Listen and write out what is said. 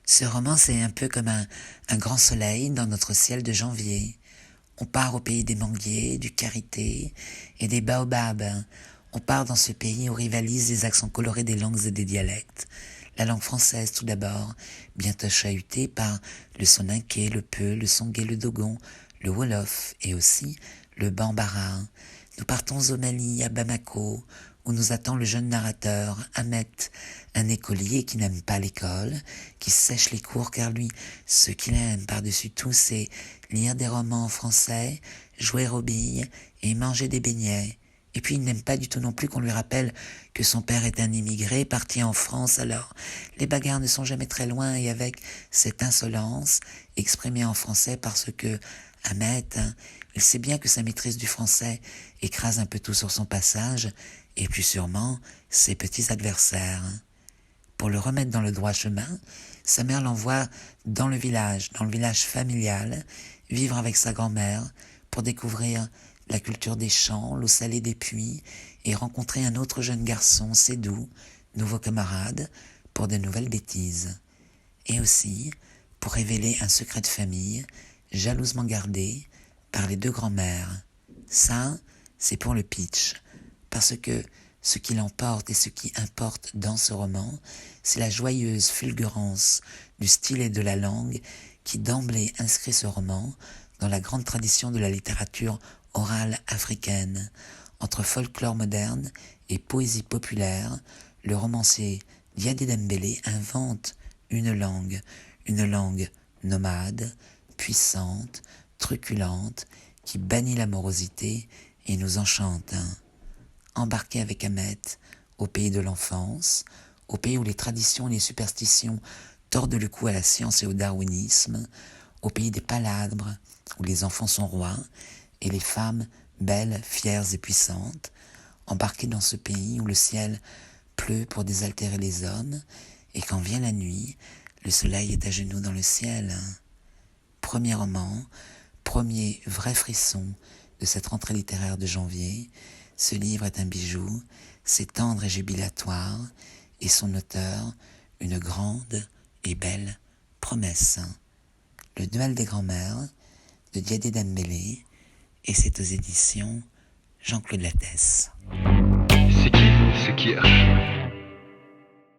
Ce roman, c'est un peu comme un grand soleil dans notre ciel de janvier. On part au pays des manguiers, du karité et des baobabs. On part dans ce pays où rivalisent les accents colorés des langues et des dialectes. La langue française tout d'abord, bientôt chahutée par le soninké, le peu, le songé, le dogon, le wolof et aussi le bambara. Nous partons au Mali, à Bamako, où nous attend le jeune narrateur, Ahmet, un écolier qui n'aime pas l'école, qui sèche les cours car lui, ce qu'il aime par-dessus tout, c'est lire des romans en français, jouer aux billes et manger des beignets. Et puis il n'aime pas du tout non plus qu'on lui rappelle que son père est un immigré parti en France, alors les bagarres ne sont jamais très loin et avec cette insolence exprimée en français parce que Ahmet, il sait bien que sa maîtrise du français écrase un peu tout sur son passage et plus sûrement ses petits adversaires. Pour le remettre dans le droit chemin, sa mère l'envoie dans le village familial, vivre avec sa grand-mère pour découvrir la culture des champs, l'eau salée des puits et rencontrer un autre jeune garçon, Sédou, nouveau camarade, pour de nouvelles bêtises. Et aussi pour révéler un secret de famille, jalousement gardé par les deux grands-mères. Ça, c'est pour le pitch, parce que ce qui l'emporte et ce qui importe dans ce roman, c'est la joyeuse fulgurance du style et de la langue qui d'emblée inscrit ce roman dans la grande tradition de la littérature orale africaine. Entre folklore moderne et poésie populaire, le romancier Diadé Dembélé invente une langue nomade, puissante, truculente, qui bannit l'amorosité et nous enchante. Embarqué avec Ahmet au pays de l'enfance, au pays où les traditions et les superstitions tordent le cou à la science et au darwinisme, au pays des palabres, où les enfants sont rois et les femmes belles, fières et puissantes, embarqué dans ce pays où le ciel pleut pour désaltérer les hommes, et quand vient la nuit, le soleil est à genoux dans le ciel. Premier roman, premier vrai frisson de cette rentrée littéraire de janvier. Ce livre est un bijou, c'est tendre et jubilatoire, et son auteur, une grande et belle promesse. Le duel des grands-mères de Diadé Dembélé, et c'est aux éditions Jean-Claude Lattès. C'est qui ce qui a